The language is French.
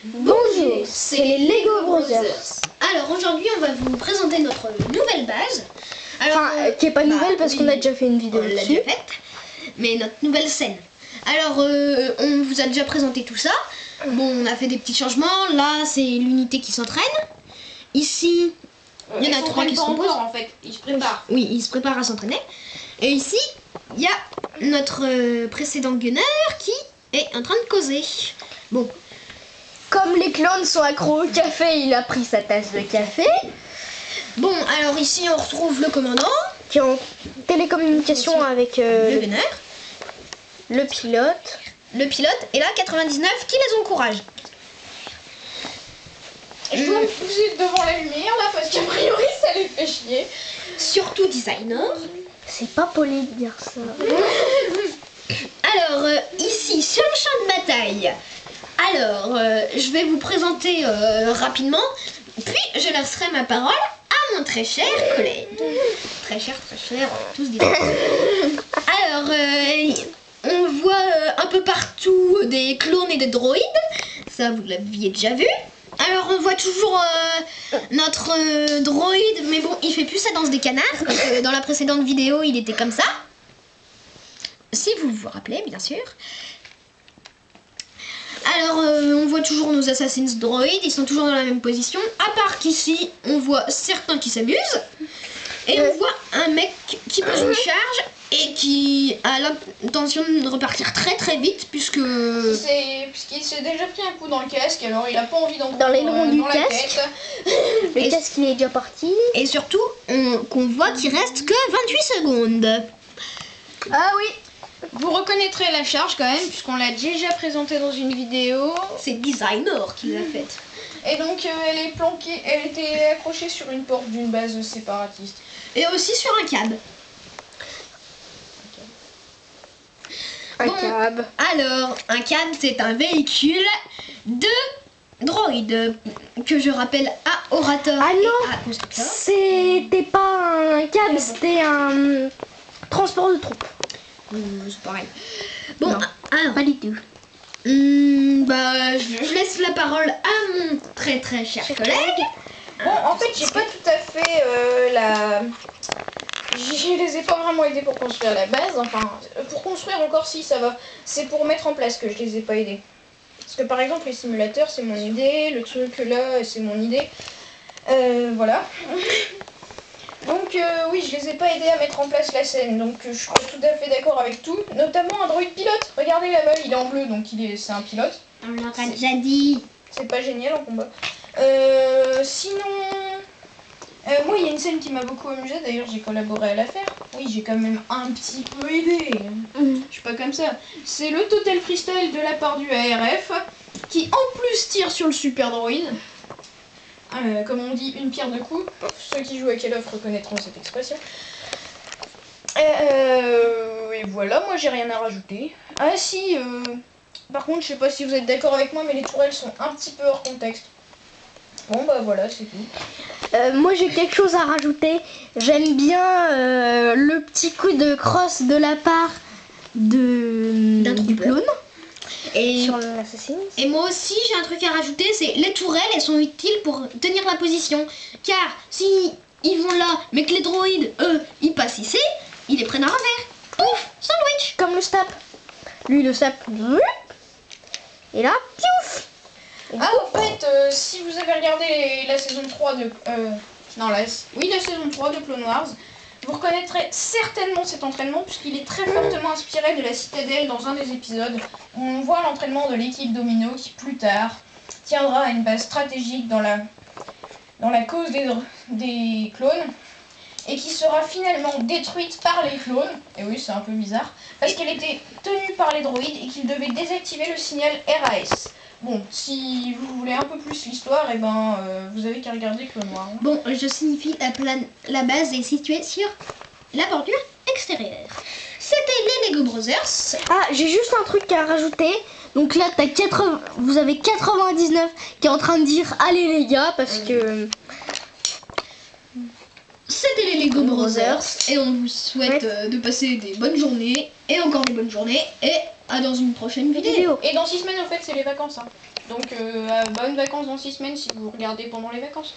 Bonjour, c'est les Lego Brothers. Alors aujourd'hui on va vous présenter notre nouvelle base. Alors, Enfin, qui est pas nouvelle parce qu'on a déjà fait une vidéo on l'a dessus. déjà faite, mais notre nouvelle scène. Alors on vous a déjà présenté tout ça. Bon, on a fait des petits changements. Là c'est l'unité qui s'entraîne. Ici il y en a trois qui se composent. En fait, ils se préparent. Oui, ils se préparent à s'entraîner. Et ici il y a notre précédent gunner qui est en train de causer. Bon. Comme les clones sont accros au café, il a pris sa tasse de café. Bon, alors ici on retrouve le commandant. Qui est en télécommunication avec Le gunner. le pilote. Le pilote. Et là 99 qui les encourage. Je dois me pousser devant la lumière là parce qu'a priori ça les fait chier. Surtout designer. C'est pas poli de dire ça. Alors ici sur le champ de bataille. Alors je vais vous présenter rapidement. Puis je laisserai ma parole à mon très cher collègue. Très cher, tous disent. Alors on voit un peu partout des clones et des droïdes. Ça vous l'aviez déjà vu. Alors on voit toujours notre droïde, mais bon il fait plus sa danse des canards, parce que dans la précédente vidéo il était comme ça. Si vous vous rappelez bien sûr. Alors on voit toujours nos Assassin's droïdes, ils sont toujours dans la même position, à part qu'ici on voit certains qui s'amusent. Et on voit un mec qui pose une charge et qui a l'intention de repartir très très vite puisqu'il s'est déjà pris un coup dans le casque, alors il a pas envie d'en Dans l'aileron du la casque. tête. Le casque il est déjà parti. Et surtout qu'on voit qu'il reste que 28 secondes. Ah oui. Vous reconnaîtrez la charge quand même, puisqu'on l'a déjà présentée dans une vidéo. C'est Designer qui l'a faite. Et donc elle est planquée, elle était accrochée sur une porte d'une base séparatiste. Et aussi sur un cab. Un Bon, cab. Alors, un cab c'est un véhicule de droïdes que je rappelle à orateur Ah et non, à constructeur. c'était pas un cab, c'était un transport de troupes. C'est pareil. Bon, Non. alors, Pas du tout. je laisse la parole à mon très très cher collègue. Bon, en fait, j'ai pas tout à fait Je les ai pas vraiment aidés pour construire la base. Enfin, pour construire encore, si, ça va. C'est pour mettre en place que je les ai pas aidés. Parce que par exemple, les simulateurs, c'est mon idée. Le truc là, c'est mon idée. Voilà. Donc, oui, je les ai pas aidés à mettre en place la scène. Donc, je suis pas tout à fait d'accord avec tout. Notamment un droïde pilote. Regardez là-bas, il est en bleu, donc c'est un pilote. On l'a déjà dit. C'est pas génial en combat. Sinon, moi il y a une scène qui m'a beaucoup amusée, d'ailleurs j'ai collaboré à la faire. Oui, j'ai quand même un petit peu aidé. Je suis pas comme ça. C'est le Total Freestyle de la part du ARF qui en plus tire sur le super droïde. Comme on dit, une pierre deux coups. Ceux qui jouent à Call of reconnaîtront cette expression. Et voilà, moi j'ai rien à rajouter. Ah si, par contre, je sais pas si vous êtes d'accord avec moi, mais les tourelles sont un petit peu hors contexte. Bon bah voilà, c'est tout. Moi j'ai quelque chose à rajouter. J'aime bien le petit coup de crosse de la part du clone Et, sur l'assassin. et moi aussi j'ai un truc à rajouter, c'est les tourelles elles sont utiles pour tenir la position. Car si ils vont là, mais que les droïdes, eux, ils passent ici, ils les prennent à revers. Pouf, sandwich. Comme le snap. Lui le snap. Et là, piouf. Ah en fait, si vous avez regardé la saison 3 de... la saison 3 de Clone Wars, vous reconnaîtrez certainement cet entraînement puisqu'il est très fortement inspiré de la Citadelle dans un des épisodes où on voit l'entraînement de l'équipe Domino qui plus tard tiendra à une base stratégique dans la cause des clones et qui sera finalement détruite par les clones, et oui c'est un peu bizarre, parce qu'elle était tenue par les droïdes et qu'ils devaient désactiver le signal RAS. Bon, si vous voulez un peu plus l'histoire, et vous avez qu'à regarder Clone Wars. Bon, je signifie la base est située sur la bordure extérieure. C'était les Lego Brothers. Ah, j'ai juste un truc à rajouter. Donc là, vous avez 99 qui est en train de dire allez les gars, parce que C'était les Lego Brothers et on vous souhaite de passer des bonnes journées et encore des bonnes journées et À dans une prochaine vidéo. Et dans 6 semaines, en fait, c'est les vacances. Hein. Donc, bonnes vacances dans 6 semaines si vous regardez pendant les vacances.